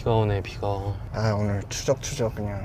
비가 오네, 비가. 오늘 추적추적 그냥.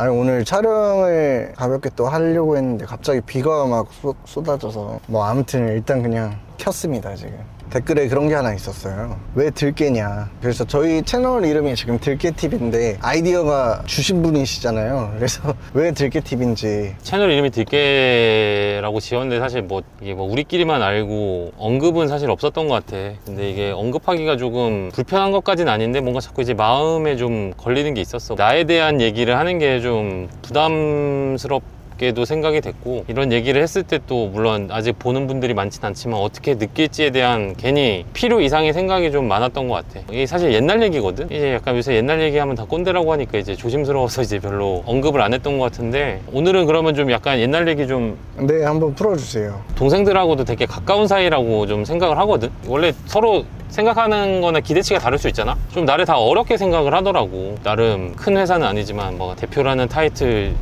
오늘 촬영을 가볍게 또 하려고 했는데 갑자기 비가 막 쏟아져서 뭐 아무튼 일단 그냥 켰습니다. 지금 댓글에 그런 게 하나 있었어요. 왜 들깨냐. 그래서 저희 채널 이름이 지금 들깨TV인데 아이디어가 주신 분이시잖아요. 그래서 왜 들깨TV인지. 채널 이름이 들깨라고 지었는데 사실 뭐 이게 뭐 우리끼리만 알고 언급은 사실 없었던 것 같아. 근데 이게 언급하기가 조금 불편한 것까지는 아닌데 뭔가 자꾸 이제 마음에 좀 걸리는 게 있었어. 나에 대한 얘기를 하는 게 좀 부담스럽게도 생각이 됐고, 이런 얘기를 했을 때 또 물론 아직 보는 분들이 많진 않지만 어떻게 느낄지에 대한 괜히 필요 이상의 생각이 좀 많았던 것 같아. 이게 사실 옛날 얘기거든. 이제 약간 요새 옛날 얘기하면 다 꼰대라고 하니까 이제 조심스러워서 이제 별로 언급을 안 했던 것 같은데, 오늘은 그러면 좀 약간 옛날 얘기 좀. 네, 한번 풀어주세요. 동생들하고도 되게 가까운 사이라고 좀 생각을 하거든. 원래 서로 생각하는 거나 기대치가 다를 수 있잖아. 좀 나를 다 어렵게 생각을 하더라고. 나름 큰 회사는 아니지만 뭐 대표라는 타이틀을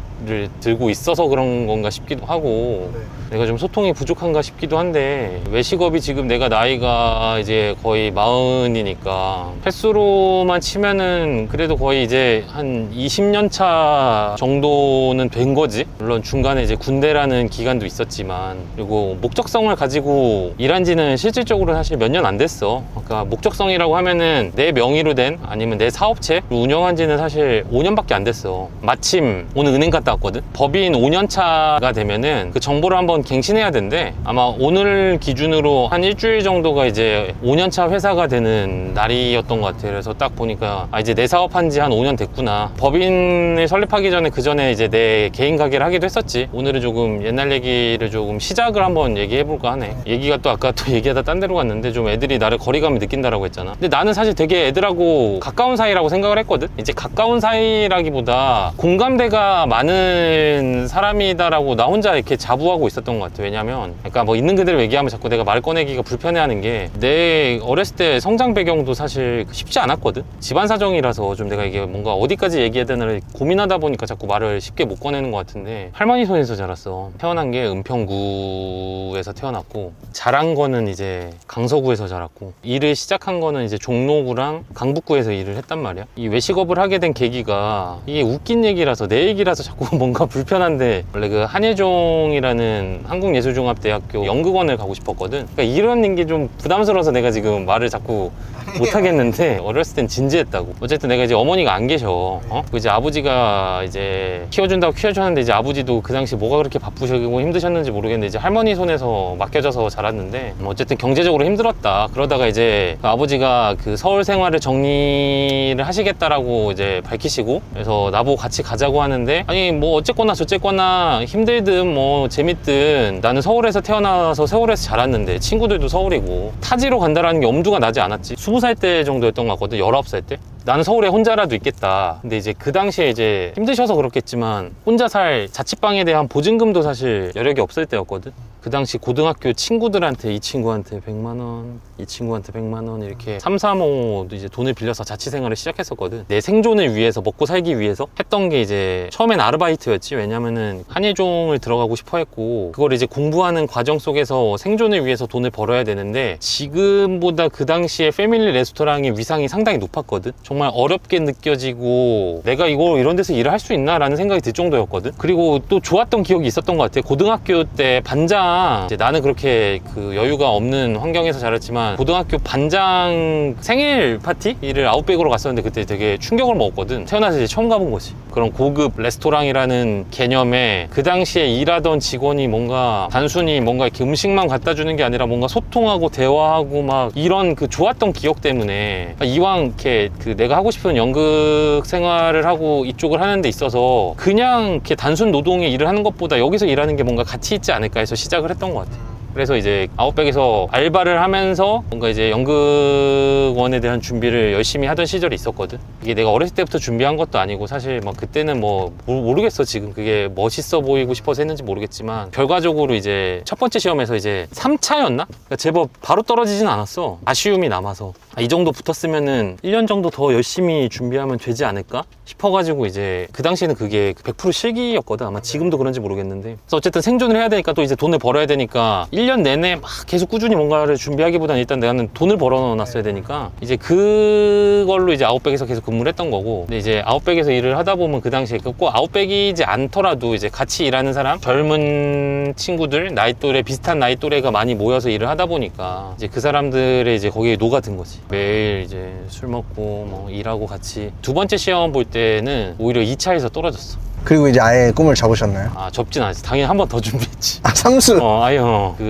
들고 있어서 그런 건가 싶기도 하고, 내가 좀 소통이 부족한가 싶기도 한데, 외식업이 지금 내가 나이가 이제 거의 40이니까 횟수로만 치면은 그래도 거의 이제 한 20년 차 정도는 된 거지. 물론 중간에 이제 군대라는 기간도 있었지만, 그리고 목적성을 가지고 일한 지는 실질적으로 사실 몇 년 안 됐어. 그러니까 목적성이라고 하면은 내 명의로 된 아니면 내 사업체 운영한 지는 사실 5년밖에 안 됐어. 마침 오늘 은행 갔다 왔거든. 법인 5년 차가 되면은 그 정보를 한번 갱신해야 된대. 아마 오늘 기준으로 한 일주일 정도가 이제 5년 차 회사가 되는 날이었던 것 같아. 그래서 딱 보니까 이제 내 사업한 지 한 5년 됐구나. 법인을 설립하기 전에 그 전에 이제 내 개인 가게를 하기도 했었지. 오늘은 조금 옛날 얘기를 조금 시작을 한번 얘기해볼까 하네. 얘기가 또 아까 또 얘기하다 딴 데로 갔는데, 좀 애들이 나를 거리감을 느낀다라고 했잖아. 근데 나는 사실 되게 애들하고 가까운 사이라고 생각을 했거든. 이제 가까운 사이라기보다 공감대가 많은 사람이다라고 나 혼자 이렇게 자부하고 있었던 것 같아. 왜냐면 그러니까 뭐 있는 그대로 얘기하면 자꾸 내가 말 꺼내기가 불편해하는 게, 내 어렸을 때 성장 배경도 사실 쉽지 않았거든. 집안 사정이라서 좀 내가 이게 뭔가 어디까지 얘기해야 되나를 고민하다 보니까 자꾸 말을 쉽게 못 꺼내는 것 같은데, 할머니 손에서 자랐어. 태어난 게 은평구에서 태어났고, 자란 거는 이제 강서구에서 자랐고, 일을 시작한 거는 이제 종로구랑 강북구에서 일을 했단 말이야. 이 외식업을 하게 된 계기가, 이게 웃긴 얘기라서 내 얘기라서 자꾸 뭔가 불편한데, 원래 그 한예종이라는 한국예술종합대학교 연극원을 가고 싶었거든. 그러니까 이런 게 좀 부담스러워서 내가 지금 말을 자꾸 못 하겠는데, 어렸을 땐 진지했다고. 어쨌든 내가 이제 어머니가 안 계셔. 이제 아버지가 이제 키워준다고 키워줬는데, 이제 아버지도 그 당시 뭐가 그렇게 바쁘시고 힘드셨는지 모르겠는데 이제 할머니 손에서 맡겨져서 자랐는데, 어쨌든 경제적으로 힘들었다. 그러다가 이제 그 아버지가 그 서울 생활을 정리를 하시겠다라고 이제 밝히시고, 그래서 나보고 같이 가자고 하는데, 아니 뭐 어쨌거나 저쨌거나 힘들든 뭐 재밌든 나는 서울에서 태어나서 서울에서 자랐는데, 친구들도 서울이고 타지로 간다라는 게 엄두가 나지 않았지. 20살 때 정도였던 것 같거든. 19살 때. 나는 서울에 혼자라도 있겠다. 근데 이제 그 당시에 이제 힘드셔서 그렇겠지만 혼자 살 자취방에 대한 보증금도 사실 여력이 없을 때였거든. 그 당시 고등학교 친구들한테, 이 친구한테 100만 원, 이 친구한테 100만 원 이렇게 3, 4, 5도 이제 돈을 빌려서 자취 생활을 시작했었거든. 내 생존을 위해서, 먹고 살기 위해서 했던 게 이제 처음엔 아르바이트였지. 왜냐면은 한예종을 들어가고 싶어 했고, 그걸 이제 공부하는 과정 속에서 생존을 위해서 돈을 벌어야 되는데, 지금보다 그 당시에 패밀리 레스토랑의 위상이 상당히 높았거든. 정말 어렵게 느껴지고 내가 이거 이런 데서 일을 할 수 있나 라는 생각이 들 정도였거든. 그리고 또 좋았던 기억이 있었던 것 같아. 고등학교 때 반장, 이제 나는 그렇게 그 여유가 없는 환경에서 자랐지만 고등학교 반장 생일 파티를 아웃백으로 갔었는데, 그때 되게 충격을 먹었거든. 태어나서 이제 처음 가본 거지. 그런 고급 레스토랑이라는 개념에 그 당시에 일하던 직원이 뭔가 단순히 뭔가 이렇게 음식만 갖다 주는 게 아니라 뭔가 소통하고 대화하고 막 이런 그 좋았던 기억 때문에, 이왕 이렇게 그 내가 하고 싶은 연극 생활을 하고 이쪽을 하는 데 있어서 그냥 이렇게 단순 노동의 일을 하는 것보다 여기서 일하는 게 뭔가 가치 있지 않을까 해서 시작을 했던 것 같아. 그래서 이제 아웃백에서 알바를 하면서 뭔가 이제 연극원에 대한 준비를 열심히 하던 시절이 있었거든. 이게 내가 어렸을 때부터 준비한 것도 아니고, 사실 막 그때는 뭐 모르겠어. 지금 그게 멋있어 보이고 싶어서 했는지 모르겠지만, 결과적으로 이제 첫 번째 시험에서 이제 3차였나? 그러니까 제법 바로 떨어지진 않았어. 아쉬움이 남아서 이 정도 붙었으면은 1년 정도 더 열심히 준비하면 되지 않을까 싶어가지고, 이제 그 당시에는 그게 100% 실기였거든. 아마 지금도 그런지 모르겠는데. 그래서 어쨌든 생존을 해야 되니까 또 이제 돈을 벌어야 되니까 1년 내내 막 계속 꾸준히 뭔가를 준비하기보다는 일단 나는 돈을 벌어놨어야 되니까 이제 그걸로 이제 아웃백에서 계속 근무를 했던 거고, 근데 이제 아웃백에서 일을 하다 보면 그 당시에 꼭 아웃백이지 않더라도 이제 같이 일하는 사람, 젊은 친구들, 나이 또래, 비슷한 나이 또래가 많이 모여서 일을 하다 보니까 이제 그 사람들의 이제 거기에 녹아든 거지. 매일 이제 술 먹고 뭐 일하고 같이. 두 번째 시험 볼 때는 오히려 2차에서 떨어졌어. 그리고 이제 아예 꿈을 잡으셨나요? 아, 접진 않았어. 당연히 한 번 더 준비했지. 아, 삼수.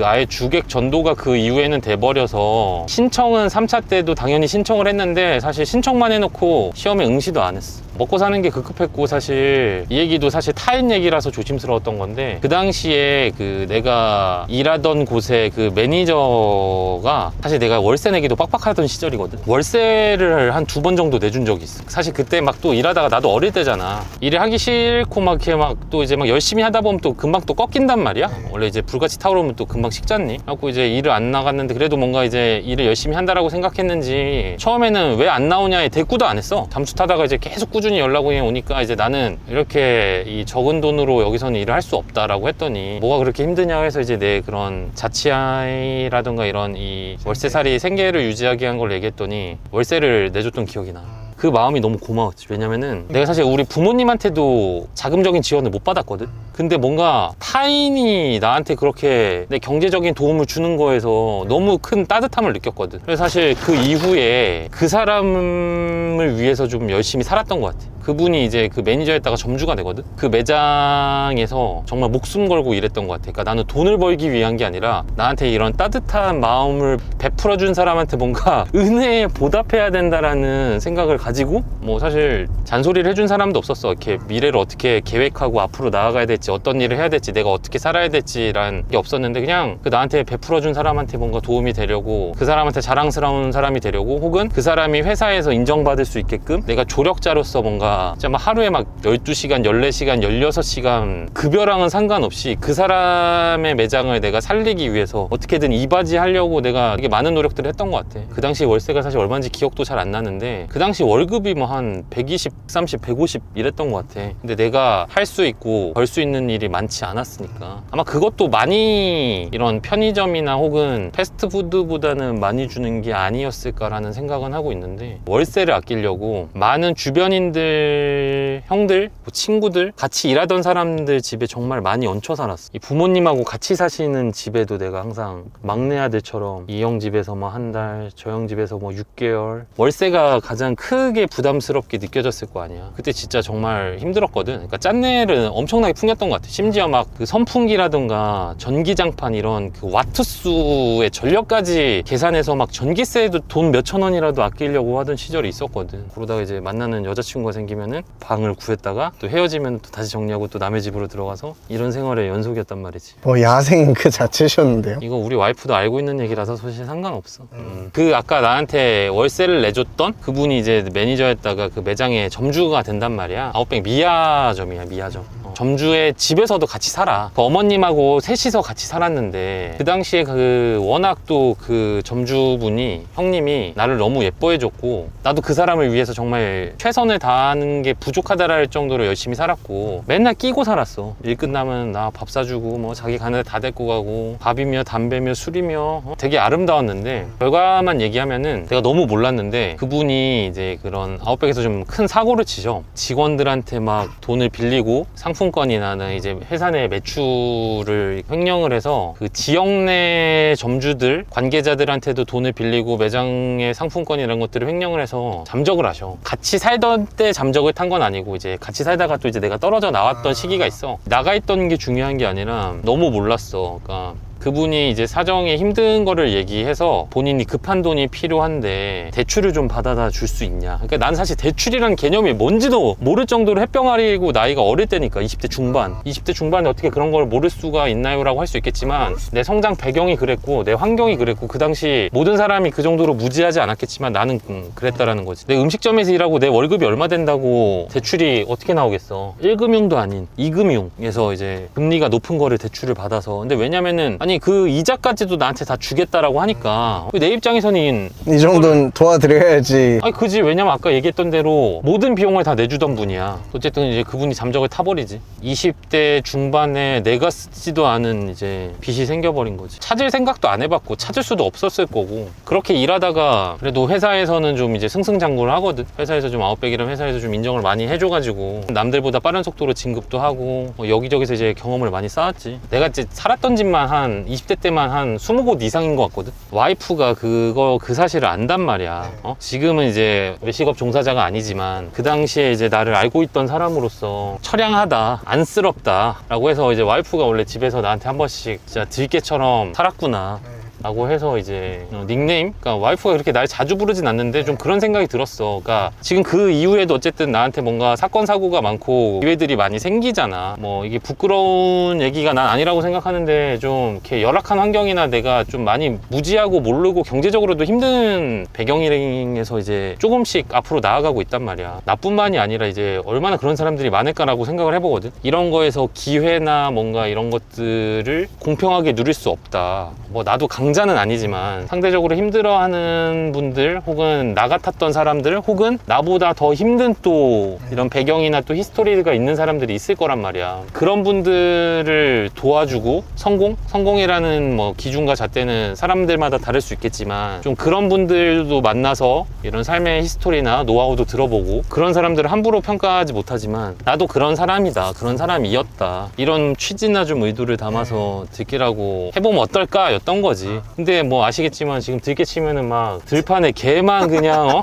아예 주객 전도가 그 이후에는 돼버려서 신청은 3차 때도 당연히 신청을 했는데 사실 신청만 해놓고 시험에 응시도 안 했어. 먹고 사는 게 급급했고, 사실 이 얘기도 사실 타인 얘기라서 조심스러웠던 건데, 그 당시에 그 내가 일하던 곳에 그 매니저가 사실 내가 월세 내기도 빡빡하던 시절이거든. 월세를 한 2번 정도 내준 적이 있어. 사실 그때 막 또 일하다가 나도 어릴 때잖아. 일을 하기 싫고 막 이렇게 막 또 이제 막 열심히 하다 보면 또 금방 또 꺾인단 말이야. 원래 이제 불같이 타오르면 또 금방 식잖니. 그래갖고 이제 일을 안 나갔는데 그래도 뭔가 이제 일을 열심히 한다라고 생각했는지 처음에는 왜 안 나오냐에 대꾸도 안 했어. 잠수 타다가 이제 계속 꾸준히 연락이 오니까 이제 나는 이렇게 이 적은 돈으로 여기서는 일을 할 수 없다라고 했더니 뭐가 그렇게 힘드냐 해서 이제 내 그런 자취라든가 이런 이 월세살이 생계를 유지하게 한 걸 얘기했더니 월세를 내줬던 기억이 나. 그 마음이 너무 고마웠지. 왜냐면은 내가 사실 우리 부모님한테도 자금적인 지원을 못 받았거든. 근데 뭔가 타인이 나한테 그렇게 내 경제적인 도움을 주는 거에서 너무 큰 따뜻함을 느꼈거든. 그래서 사실 그 이후에 그 사람을 위해서 좀 열심히 살았던 것 같아. 그분이 이제 그 매니저였다가 점주가 되거든. 그 매장에서 정말 목숨 걸고 일했던 것 같아. 그러니까 나는 돈을 벌기 위한 게 아니라 나한테 이런 따뜻한 마음을 베풀어준 사람한테 뭔가 은혜에 보답해야 된다라는 생각을 가지고, 뭐 사실 잔소리를 해준 사람도 없었어. 이렇게 미래를 어떻게 계획하고 앞으로 나아가야 될지, 어떤 일을 해야 될지, 내가 어떻게 살아야 될지라는 게 없었는데, 그냥 그 나한테 베풀어준 사람한테 뭔가 도움이 되려고, 그 사람한테 자랑스러운 사람이 되려고, 혹은 그 사람이 회사에서 인정받을 수 있게끔 내가 조력자로서 뭔가 진짜 막 하루에 막 12시간, 14시간, 16시간 급여랑은 상관없이 그 사람의 매장을 내가 살리기 위해서 어떻게든 이바지 하려고 내가 되게 많은 노력들을 했던 것 같아. 그 당시 월세가 사실 얼마인지 기억도 잘 안 나는데 그 당시 월급이 뭐 한 120, 30, 150 이랬던 것 같아. 근데 내가 할 수 있고 벌 수 있는 일이 많지 않았으니까 아마 그것도 많이 이런 편의점이나 혹은 패스트푸드보다는 많이 주는 게 아니었을까라는 생각은 하고 있는데, 월세를 아끼려고 많은 주변인들, 형들, 뭐 친구들, 같이 일하던 사람들 집에 정말 많이 얹혀 살았어. 이 부모님하고 같이 사시는 집에도 내가 항상 막내 아들처럼 이 형 집에서 뭐 한 달, 저 형 집에서 뭐 6개월. 월세가 가장 크게 부담스럽게 느껴졌을 거 아니야. 그때 진짜 정말 힘들었거든. 그러니까 짠내를 엄청나게 풍겼던 것 같아. 심지어 막 그 선풍기라든가 전기장판 이런 그 와트수의 전력까지 계산해서 막 전기세도 돈 몇천 원이라도 아끼려고 하던 시절이 있었거든. 그러다가 이제 만나는 여자친구가 생기면은 방을 구했다가 또 헤어지면 또 다시 정리하고 또 남의 집으로 들어가서 이런 생활의 연속이었단 말이지. 뭐 야생 그 자체셨는데요? 이거 우리 와이프도 알고 있는 얘기라서 사실 상관없어. 그 아까 나한테 월세를 내줬던 그분이 이제 매니저였다가 그 매장의 점주가 된단 말이야. 아웃백 미아점이야, 미아점. 점주의 집에서도 같이 살아. 그 어머님하고 셋이서 같이 살았는데 그 당시에 그 워낙 또 그 점주분이, 형님이 나를 너무 예뻐해줬고 나도 그 사람을 위해서 정말 최선을 다하는 게 부족하다랄 정도로 열심히 살았고 맨날 끼고 살았어. 일 끝나면 나 밥 사주고 뭐 자기 가는 데 다 데리고 가고, 밥이며 담배며 술이며 되게 아름다웠는데, 결과만 얘기하면은 내가 너무 몰랐는데 그분이 이제 그런 아웃백에서 좀 큰 사고를 치셔. 직원들한테 막 돈을 빌리고 상품권이나 이제 회사 내 매출을 횡령을 해서 그 지역 내 점주들, 관계자들한테도 돈을 빌리고 매장의 상품권 이런 것들을 횡령을 해서 잠적을 하셔. 같이 살던 때 잠적을 탄 건 아니고 이제 같이 살다가 또 이제 내가 떨어져 나왔던 시기가 있어. 나가 있던 게 중요한 게 아니라 너무 몰랐어. 그러니까 그분이 이제 사정이 힘든 거를 얘기해서 본인이 급한 돈이 필요한데 대출을 좀 받아다 줄 수 있냐. 그러니까 난 사실 대출이라는 개념이 뭔지도 모를 정도로 햇병아리고 나이가 어릴 때니까 20대 중반. 20대 중반에 어떻게 그런 걸 모를 수가 있나요? 라고 할 수 있겠지만 내 성장 배경이 그랬고 내 환경이 그랬고 그 당시 모든 사람이 그 정도로 무지하지 않았겠지만 나는 그랬다라는 거지. 내 음식점에서 일하고 내 월급이 얼마 된다고 대출이 어떻게 나오겠어. 1금융도 아닌 2금융에서 이제 금리가 높은 거를 대출을 받아서. 근데 왜냐면은 아니 아니 그 이자까지도 나한테 다 주겠다라고 하니까 내 입장에서는 이 정도는 도와드려야지. 아니 그지. 왜냐면 아까 얘기했던 대로 모든 비용을 다 내주던 분이야. 어쨌든 이제 그분이 잠적을 타버리지. 20대 중반에 내가 쓰지도 않은 이제 빚이 생겨버린 거지. 찾을 생각도 안 해봤고 찾을 수도 없었을 거고, 그렇게 일하다가 그래도 회사에서는 좀 이제 승승장구를 하거든. 회사에서 좀 아웃백이라면 회사에서 좀 인정을 많이 해줘가지고 남들보다 빠른 속도로 진급도 하고 여기저기서 이제 경험을 많이 쌓았지. 내가 이제 살았던 집만 한 20대 때만 한 20곳 이상인 것 같거든. 와이프가 그 사실을 안단 말이야. 지금은 이제 외식업 종사자가 아니지만 그 당시에 이제 나를 알고 있던 사람으로서 처량하다, 안쓰럽다 라고 해서 이제 와이프가 원래 집에서 나한테 한 번씩 진짜 들깨처럼 살았구나 라고 해서 이제 닉네임? 그러니까 와이프가 그렇게 날 자주 부르진 않는데 좀 그런 생각이 들었어. 그러니까 지금 그 이후에도 어쨌든 나한테 뭔가 사건 사고가 많고 기회들이 많이 생기잖아. 뭐 이게 부끄러운 얘기가 난 아니라고 생각하는데 좀 이렇게 열악한 환경이나 내가 좀 많이 무지하고 모르고 경제적으로도 힘든 배경에서 이제 조금씩 앞으로 나아가고 있단 말이야. 나뿐만이 아니라 이제 얼마나 그런 사람들이 많을까라고 생각을 해보거든. 이런 거에서 기회나 뭔가 이런 것들을 공평하게 누릴 수 없다. 뭐 나도 강자는 아니지만 상대적으로 힘들어하는 분들, 혹은 나 같았던 사람들, 혹은 나보다 더 힘든 또 이런 배경이나 또 히스토리가 있는 사람들이 있을 거란 말이야. 그런 분들을 도와주고 성공이라는 뭐 기준과 잣대는 사람들마다 다를 수 있겠지만 좀 그런 분들도 만나서 이런 삶의 히스토리나 노하우도 들어보고, 그런 사람들을 함부로 평가하지 못하지만 나도 그런 사람이다, 그런 사람이었다, 이런 취지나 좀 의도를 담아서 듣기라고 해보면 어떨까 였던 거지. 근데 뭐 아시겠지만 지금 들깨 치면은 막 들판에 개만 그냥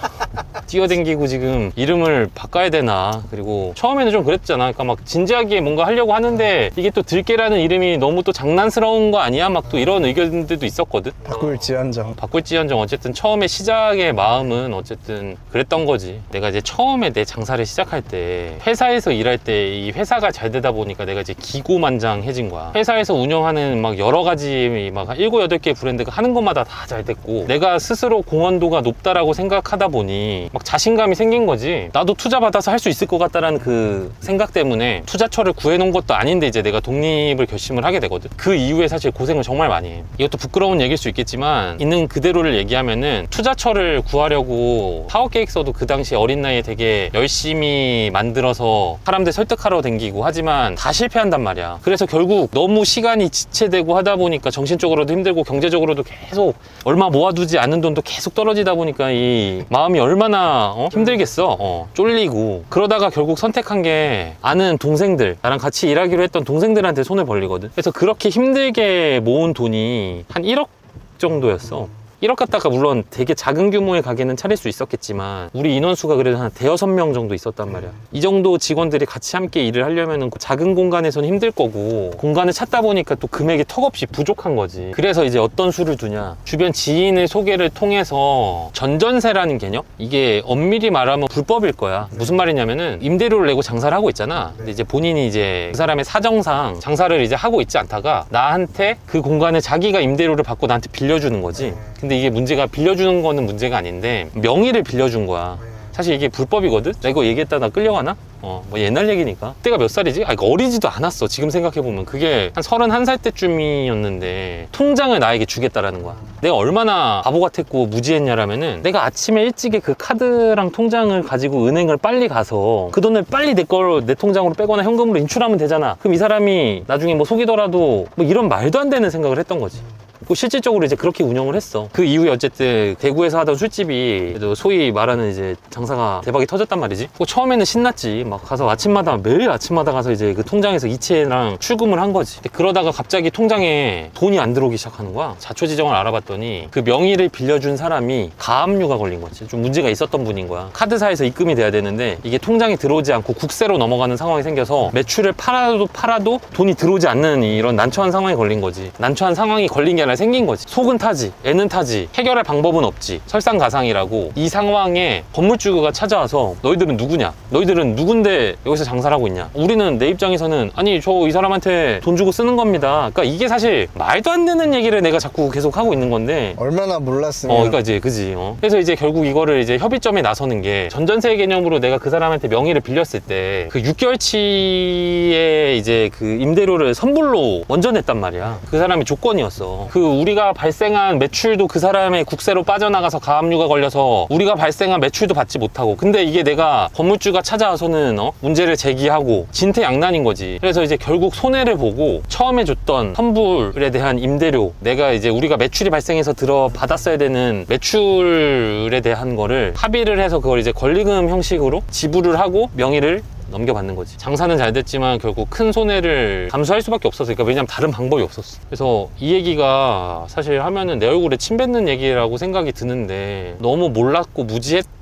뛰어댕기고 지금 이름을 바꿔야 되나. 그리고 처음에는 좀 그랬잖아. 그러니까 막 진지하게 뭔가 하려고 하는데 이게 또 들깨라는 이름이 너무 또 장난스러운 거 아니야? 막 또 이런 의견들도 있었거든. 바꿀지언정 어쨌든 처음에 시작의 마음은 어쨌든 그랬던 거지. 내가 이제 처음에 내 장사를 시작할 때 회사에서 일할 때 이 회사가 잘 되다 보니까 내가 이제 기고만장해진 거야. 회사에서 운영하는 막 여러 가지 막 7, 8개 브랜드가 하는 것마다 다 잘 됐고, 내가 스스로 공헌도가 높다라고 생각하다 보니 막 자신감이 생긴 거지. 나도 투자 받아서 할 수 있을 것 같다라는 그 생각 때문에 투자처를 구해놓은 것도 아닌데 이제 내가 독립을 결심을 하게 되거든. 그 이후에 사실 고생을 정말 많이 해. 이것도 부끄러운 얘기일 수 있겠지만 있는 그대로를 얘기하면은 투자처를 구하려고 사업계획서도 그 당시 어린 나이에 되게 열심히 만들어서 사람들 설득하러 댕기고 하지만 다 실패한단 말이야. 그래서 결국 너무 시간이 지체되고 하다 보니까 정신적으로도 힘들고 경제적으로도 계속 얼마 모아두지 않은 돈도 계속 떨어지다 보니까 이 마음이 얼마나 힘들겠어. 쫄리고. 그러다가 결국 선택한 게 아는 동생들, 나랑 같이 일하기로 했던 동생들한테 손을 벌리거든. 그래서 그렇게 힘들게 모은 돈이 한 1억 정도였어. 1억 갖다가 물론 되게 작은 규모의 가게는 차릴 수 있었겠지만 우리 인원수가 그래도 한 대여섯 명 정도 있었단 말이야. 이 정도 직원들이 같이 함께 일을 하려면 작은 공간에서는 힘들 거고, 공간을 찾다 보니까 또 금액이 턱없이 부족한 거지. 그래서 이제 어떤 수를 두냐, 주변 지인의 소개를 통해서 전전세라는 개념? 이게 엄밀히 말하면 불법일 거야. 무슨 말이냐면은 임대료를 내고 장사를 하고 있잖아. 근데 이제 본인이 이제 그 사람의 사정상 장사를 이제 하고 있지 않다가 나한테 그 공간을 자기가 임대료를 받고 나한테 빌려주는 거지. 근데 이게 문제가, 빌려주는 거는 문제가 아닌데 명의를 빌려준 거야. 사실 이게 불법이거든? 나 이거 얘기했다 나 끌려가나? 뭐 옛날 얘기니까. 그때가 몇 살이지? 이거 어리지도 않았어. 지금 생각해보면 그게 한 31살 때쯤이었는데 통장을 나에게 주겠다라는 거야. 내가 얼마나 바보 같았고 무지했냐라면은 내가 아침에 일찍이 그 카드랑 통장을 가지고 은행을 빨리 가서 그 돈을 빨리 내 통장으로 빼거나 현금으로 인출하면 되잖아. 그럼 이 사람이 나중에 뭐 속이더라도 뭐 이런 말도 안 되는 생각을 했던 거지. 실질적으로 이제 그렇게 운영을 했어. 그 이후에 어쨌든 대구에서 하던 술집이 소위 말하는 이제 장사가 대박이 터졌단 말이지. 처음에는 신났지. 막 가서 매일 아침마다 가서 이제 그 통장에서 이체랑 출금을 한 거지. 그러다가 갑자기 통장에 돈이 안 들어오기 시작하는 거야. 자초지정을 알아봤더니 그 명의를 빌려준 사람이 가압류가 걸린 거지. 좀 문제가 있었던 분인 거야. 카드사에서 입금이 돼야 되는데 이게 통장에 들어오지 않고 국세로 넘어가는 상황이 생겨서 매출을 팔아도 돈이 들어오지 않는 이런 난처한 상황이 걸린 거지. 난처한 상황이 걸린 게 아니라 생긴 거지. 속은 타지, 애는 타지, 해결할 방법은 없지. 설상가상이라고. 이 상황에 건물주가 찾아와서 너희들은 누구냐? 너희들은 누군데 여기서 장사를 하고 있냐? 우리는 내 입장에서는 아니 저 이 사람한테 돈 주고 쓰는 겁니다. 그러니까 이게 사실 말도 안 되는 얘기를 내가 자꾸 계속 하고 있는 건데 얼마나 몰랐으면. 그러니까 이제 그지. 그래서 이제 결국 이거를 이제 협의점에 나서는 게 전전세 개념으로 내가 그 사람한테 명의를 빌렸을 때 그 6개월치의 이제 그 임대료를 선불로 먼저 냈단 말이야. 그 사람의 조건이었어. 그 우리가 발생한 매출도 그 사람의 국세로 빠져나가서 가압류가 걸려서 우리가 발생한 매출도 받지 못하고, 근데 이게 내가 건물주가 찾아와서는 문제를 제기하고 진퇴양난인 거지. 그래서 이제 결국 손해를 보고 처음에 줬던 선불에 대한 임대료, 내가 이제 우리가 매출이 발생해서 들어 받았어야 되는 매출에 대한 거를 합의를 해서 그걸 이제 권리금 형식으로 지불을 하고 명의를 넘겨받는 거지. 장사는 잘 됐지만 결국 큰 손해를 감수할 수밖에 없었어. 그러니까 왜냐면 다른 방법이 없었어. 그래서 이 얘기가 사실 하면은 내 얼굴에 침 뱉는 얘기라고 생각이 드는데 너무 몰랐고 무지했고,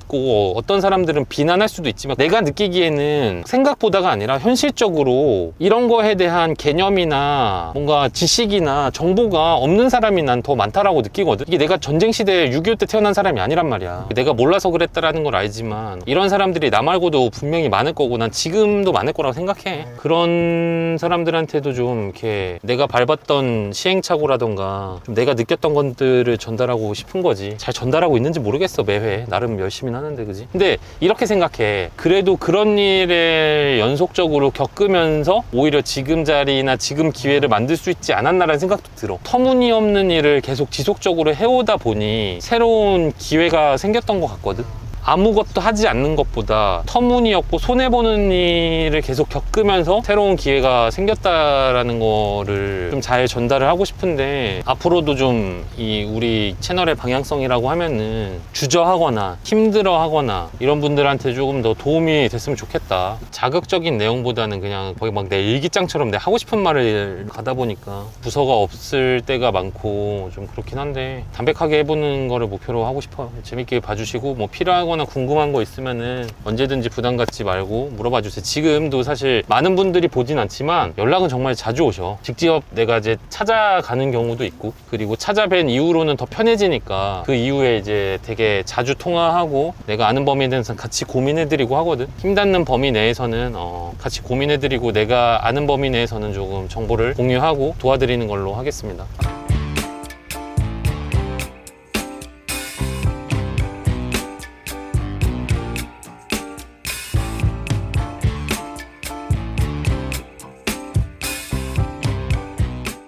어떤 사람들은 비난할 수도 있지만 내가 느끼기에는 생각보다가 아니라 현실적으로 이런 거에 대한 개념이나 뭔가 지식이나 정보가 없는 사람이 난 더 많다라고 느끼거든. 이게 내가 전쟁 시대에 6.25 때 태어난 사람이 아니란 말이야. 내가 몰라서 그랬다라는 걸 알지만 이런 사람들이 나 말고도 분명히 많을 거고 난 지금도 많을 거라고 생각해. 그런 사람들한테도 좀 이렇게 내가 밟았던 시행착오라던가 좀 내가 느꼈던 것들을 전달하고 싶은 거지. 잘 전달하고 있는지 모르겠어. 매회 나름 열심히 하는데, 그지? 근데 이렇게 생각해. 그래도 그런 일을 연속적으로 겪으면서 오히려 지금 자리나 지금 기회를 만들 수 있지 않았나라는 생각도 들어. 터무니없는 일을 계속 지속적으로 해오다 보니 새로운 기회가 생겼던 것 같거든. 아무것도 하지 않는 것보다 터무니없고 손해보는 일을 계속 겪으면서 새로운 기회가 생겼다라는 거를 좀 잘 전달을 하고 싶은데, 앞으로도 좀 이 우리 채널의 방향성이라고 하면은 주저하거나 힘들어하거나 이런 분들한테 조금 더 도움이 됐으면 좋겠다. 자극적인 내용보다는 그냥 거의 막 내 일기장처럼 내 하고 싶은 말을 가다 보니까 부서가 없을 때가 많고 좀 그렇긴 한데, 담백하게 해보는 거를 목표로 하고 싶어요. 재밌게 봐주시고 뭐 필요하거나 궁금한 거 있으면은 언제든지 부담 갖지 말고 물어봐 주세요. 지금도 사실 많은 분들이 보진 않지만 연락은 정말 자주 오셔. 직접 내가 이제 찾아가는 경우도 있고, 그리고 찾아뵌 이후로는 더 편해지니까 그 이후에 이제 되게 자주 통화하고 내가 아는 범위에 대해서 같이 고민해드리고 하거든. 힘닿는 범위 내에서는 같이 고민해드리고 내가 아는 범위 내에서는 조금 정보를 공유하고 도와드리는 걸로 하겠습니다.